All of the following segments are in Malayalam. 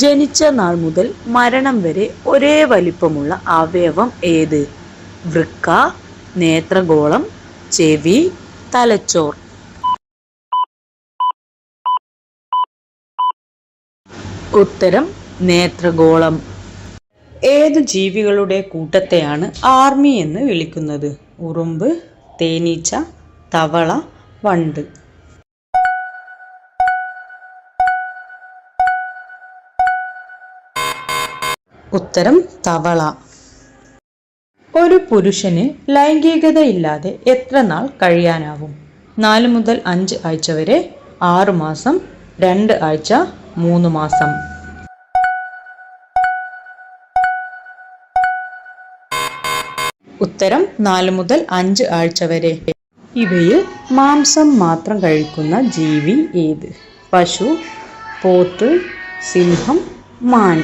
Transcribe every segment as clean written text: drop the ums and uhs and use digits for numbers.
ജനിച്ച നാൾ മുതൽ മരണം വരെ ഒരേ വലിപ്പമുള്ള അവയവം ഏത്? വൃക്ക, നേത്രഗോളം, ചെവി, തലച്ചോർ. ഉത്തരം നേത്രഗോളം. ഏതു ജീവികളുടെ കൂട്ടത്തെയാണ് ആർമി എന്ന് വിളിക്കുന്നത്? ഉറുമ്പ്, തേനീച്ച, തവള, വണ്ട്. ഉത്തരം തവള. ഒരു പുരുഷന് ലൈംഗികതയില്ലാതെ എത്ര നാൾ കഴിയാനാവും? 4 മുതൽ 5 ആഴ്ച വരെ, 6 മാസം, 2 ആഴ്ച, 3 മാസം. ഉത്തരം 4 മുതൽ 5 ആഴ്ച വരെ. ഇവയിൽ മാംസം മാത്രം കഴിക്കുന്ന ജീവി ഏത്? പശു, പോത്ത്, സിംഹം, മാൻ.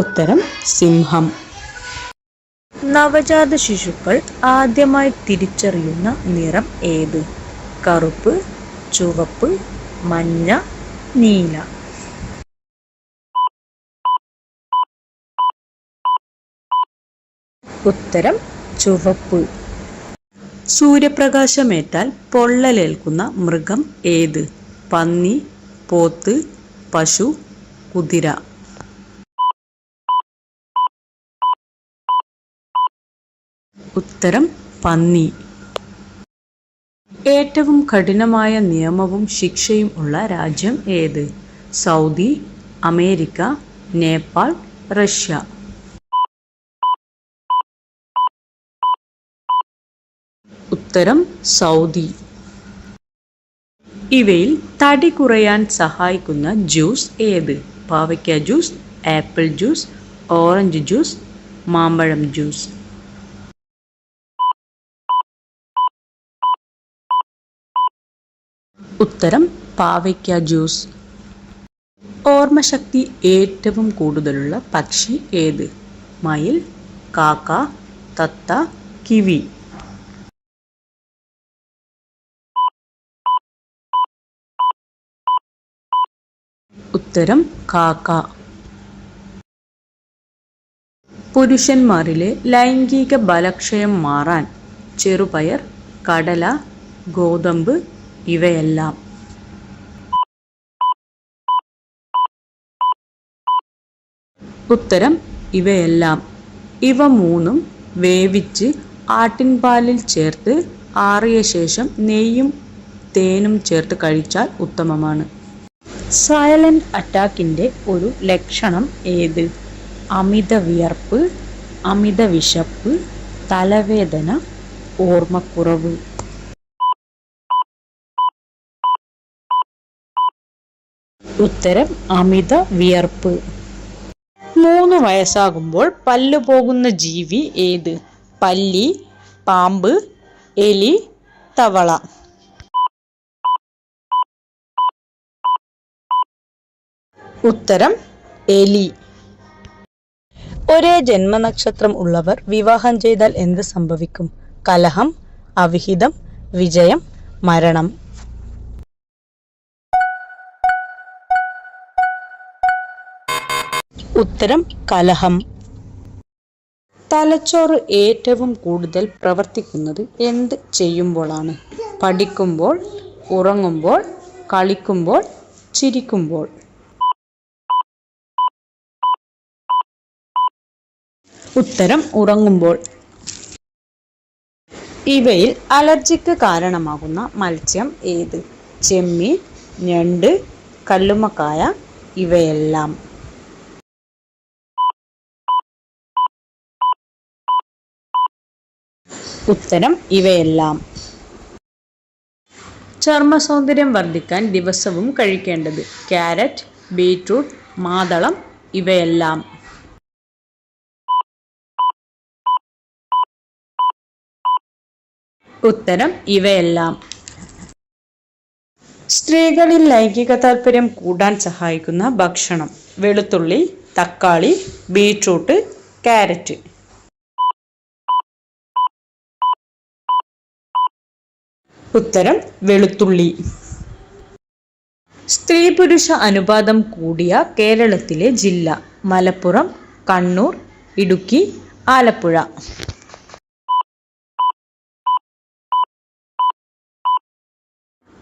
ഉത്തരം സിംഹം. നവജാത ശിശുക്കൾ ആദ്യമായി തിരിച്ചറിയുന്ന നിറം ഏത്? കറുപ്പ്, ചുവപ്പ്, മഞ്ഞ, നീല. ഉത്തരം ചുവപ്പ്. സൂര്യപ്രകാശമേറ്റാൽ പൊള്ളലേൽക്കുന്ന മൃഗം ഏത്? പന്നി, പോത്ത്, പശു, കുതിര. ഉത്തരം പന്നി. ഏറ്റവും കഠിനമായ നിയമവും ശിക്ഷയും ഉള്ള രാജ്യം ഏത്? Saudi, America, Nepal, Russia. ഉത്തരം സൗദി. ഇവയിൽ തടി കുറയാൻ സഹായിക്കുന്ന ജ്യൂസ് ഏത്? പാവയ്ക്ക juice, apple juice, orange juice, മാമ്പഴം ജ്യൂസ്. ഉത്തരം പാവയ്ക്ക ജ്യൂസ്. ഓർമ്മശക്തി ഏറ്റവും കൂടുതലുള്ള പക്ഷി ഏത്? മയിൽ, കാക്ക, തത്ത, കിവി. ഉത്തരം കാക്ക. പുരുഷന്മാരിലെ ലൈംഗിക ബലക്ഷയം മാറാൻ ചെറുപയർ, കടല, ഗോതമ്പ് ഇവയെല്ലാം. ഉത്തരം ഇവയെല്ലാം. ഇവ മൂന്നും വേവിച്ച് ആട്ടിൻപാലിൽ ചേർത്ത് ആറിയ ശേഷം നെയ്യും തേനും ചേർത്ത് കഴിച്ചാൽ ഉത്തമമാണ്. സൈലന്റ് അറ്റാക്കിന്റെ ഒരു ലക്ഷണം ഏത്? അമിത വിയർപ്പ്, അമിത വിശപ്പ്, തലവേദന, ഓർമ്മക്കുറവ്. ഉത്തരം അമിത വിയർപ്പ്. 3 വയസ്സാകുമ്പോൾ പല്ലു പോകുന്ന ജീവി ഏത്? പല്ലി, പാമ്പ്, എലി, തവള. ഉത്തരം എലി. ഒരേ ജന്മനക്ഷത്രം ഉള്ളവർ വിവാഹം ചെയ്താൽ എന്ത് സംഭവിക്കും? കലഹം, അവിഹിതം, വിജയം, മരണം. ഉത്തരം കലഹം. തലച്ചോറ് ഏറ്റവും കൂടുതൽ പ്രവർത്തിക്കുന്നത് എന്ത് ചെയ്യുമ്പോഴാണ്? പഠിക്കുമ്പോൾ, ഉറങ്ങുമ്പോൾ, കളിക്കുമ്പോൾ, ചിരിക്കുമ്പോൾ. ഉത്തരം ഉറങ്ങുമ്പോൾ. ഇവയിൽ അലർജിക്ക് കാരണമാകുന്ന മത്സ്യം ഏത്? ചെമ്മീൻ, ഞണ്ട്, കല്ലുമ്മക്കായ ഇവയെല്ലാം. ഉത്തരം ഇവയെല്ലാം. ചർമ്മസൗന്ദര്യം വർദ്ധിക്കാൻ ദിവസവും കഴിക്കേണ്ടത്? ക്യാരറ്റ്, ബീറ്റ്റൂട്ട്, മാതളം ഇവയെല്ലാം. ഉത്തരം ഇവയെല്ലാം. സ്ത്രീകളിൽ ലൈംഗിക താല്പര്യം കൂടാൻ സഹായിക്കുന്ന ഭക്ഷണം? വെളുത്തുള്ളി, തക്കാളി, ബീറ്റ്റൂട്ട്, ക്യാരറ്റ്. ഉത്തരം വെളുത്തുള്ളി. സ്ത്രീ പുരുഷ അനുപാതം കൂടിയ കേരളത്തിലെ ജില്ല: മലപ്പുറം, കണ്ണൂർ, ഇടുക്കി, ആലപ്പുഴ.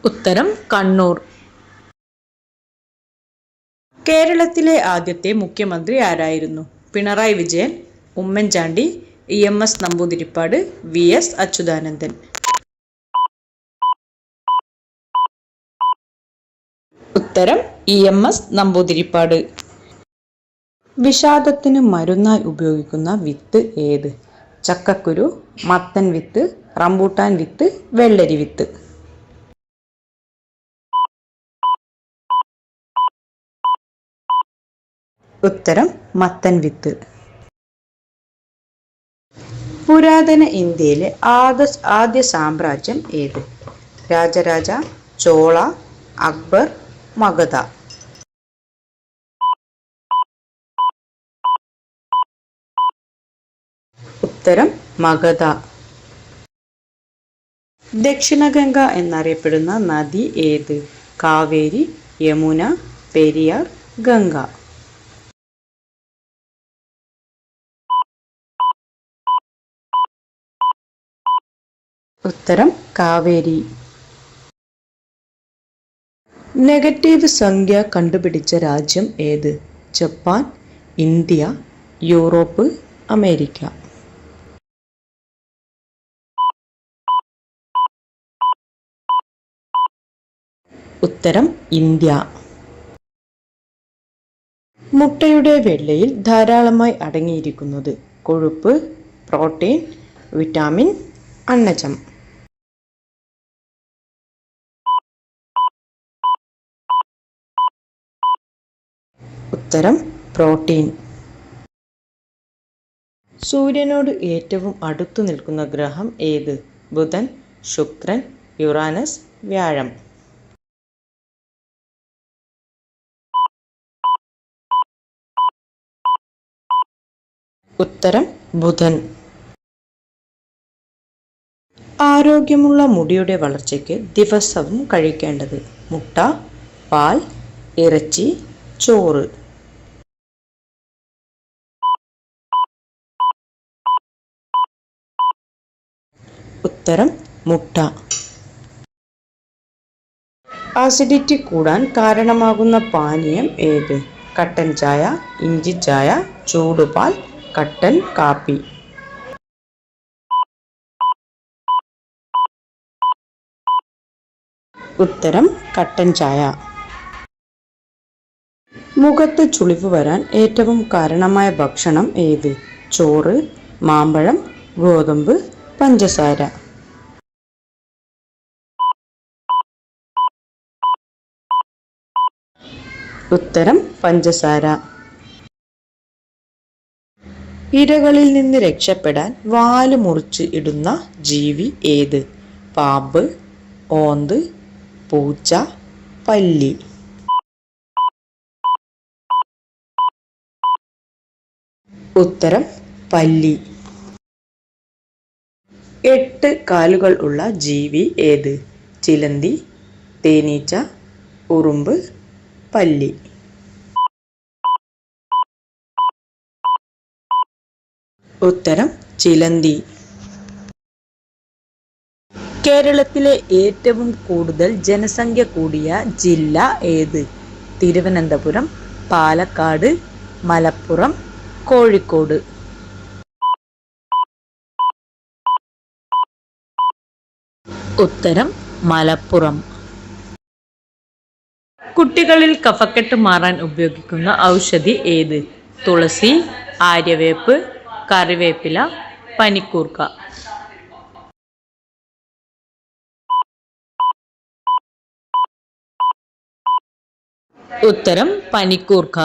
ഉത്തരം കണ്ണൂർ. കേരളത്തിലെ ആദ്യത്തെ മുഖ്യമന്ത്രി ആരായിരുന്നു? Pinarayi Vijayan, Oommen Chandy, EMS Namboodiripad, VS Achuthanandan. ഉത്തരം EMS നമ്പൂതിരിപ്പാട്. വിഷാദത്തിന് മരുന്നായി ഉപയോഗിക്കുന്ന വിത്ത് ഏത്? ചക്കക്കുരു, മത്തൻ വിത്ത്, റംബൂട്ടാൻ വിത്ത്, വെള്ളരി വിത്ത്. ഉത്തരം മത്തൻ വിത്ത്. പുരാതന ഇന്ത്യയിലെ ആദ്യ സാമ്രാജ്യം ഏത്? രാജരാജ, ചോള, അക്ബർ, മഗധ. ഉത്തരം മഗധ. ദക്ഷിണഗംഗ എന്നറിയപ്പെടുന്ന നദി ഏത്? കാവേരി, യമുന, പെരിയാർ, ഗംഗ. ഉത്തരം കാവേരി. നെഗറ്റീവ് സംഖ്യ കണ്ടുപിടിച്ച രാജ്യം ഏത്? Japan, India, Europe, America. ഉത്തരം ഇന്ത്യ. മുട്ടയുടെ വെള്ളയിൽ ധാരാളമായി അടങ്ങിയിരിക്കുന്നത്: കൊഴുപ്പ്, പ്രോട്ടീൻ, വിറ്റാമിൻ, അന്നജം. ഉത്തരം പ്രോട്ടീൻ. സൂര്യനോട് ഏറ്റവും അടുത്തു നിൽക്കുന്ന ഗ്രഹം ഏത്? ബുധൻ, ശുക്രൻ, യുറാനസ്, വ്യാഴം. ഉത്തരം ബുധൻ. ആരോഗ്യമുള്ള മുടിയുടെ വളർച്ചയ്ക്ക് ദിവസവും കഴിക്കേണ്ടത്: മുട്ട, പാൽ, ഇറച്ചി, ചോറ്. ഉത്തരം മുട്ട. ആസിഡിറ്റി കൂടാൻ കാരണമാകുന്ന പാനീയം ഏത്? കട്ടൻ ചായ, ഇഞ്ചി ചായ, ചൂടുപാൽ, കട്ടൻ കാപ്പി. ഉത്തരം കട്ടൻ ചായ. മുഖത്ത് ചുളിവ് വരാൻ ഏറ്റവും കാരണമായ ഭക്ഷണം ഏത്? ചോറ്, മാമ്പഴം, ഗോതമ്പ്, പഞ്ചസാര. ഉത്തരം പഞ്ചസാര. ഇരകളിൽ നിന്ന് രക്ഷപ്പെടാൻ വാല് മുറിച്ച് ഇടുന്ന ജീവി ഏത്? പാമ്പ്, ഓന്ത്, പൂച്ച, പല്ലി. ഉത്തരം പല്ലി. 8 കാലുകൾ ഉള്ള ജീവി ഏത്? ചിലന്തി, തേനീച്ച, ഉറുമ്പ്, പല്ലി. ഉത്തരം ചിലന്തി. കേരളത്തിലെ ഏറ്റവും കൂടുതൽ ജനസംഖ്യ കൂടിയ ജില്ല ഏത്? തിരുവനന്തപുരം, പാലക്കാട്, മലപ്പുറം, കോഴിക്കോട്. ഉത്തരം മലപ്പുറം. കുട്ടികളിൽ കഫക്കെട്ട് മാറാൻ ഉപയോഗിക്കുന്ന ഔഷധി ഏത്? തുളസി, ആര്യവേപ്പ്, കറിവേപ്പില, പനിക്കൂർക്ക. ഉത്തരം പനിക്കൂർക്ക.